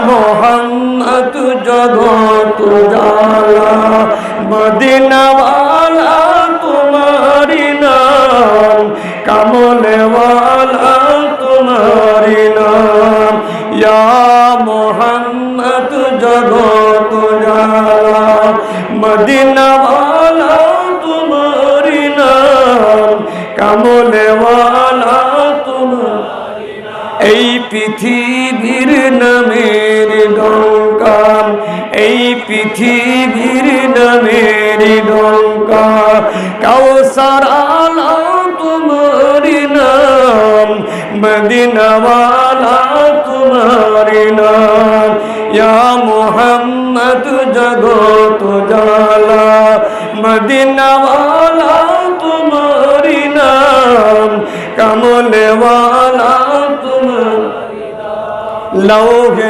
মোহাম্মদ জগত জালা মদিনা ওয়ালা তোমারি নাম কামলে ওয়ালা তোমারি নাম ইয়া মোহাম্মদ জগত জালা মদিনা ওয়ালা তোমারি নাম কামলে ওয়ালা তোমারি নাম এই পৃথিবীর নামের ডঙ্কা এই পৃথিবীর নামের ডঙ্কা কাউসার আলা তোমারি নাম মদিনা ওয়ালা তোমারি নাম ইয়া মুহাম্মদ জগত জালা মদিনা ওয়ালা তোমারি নাম কামলে ওয়ালা তোমারি নাম লৌহে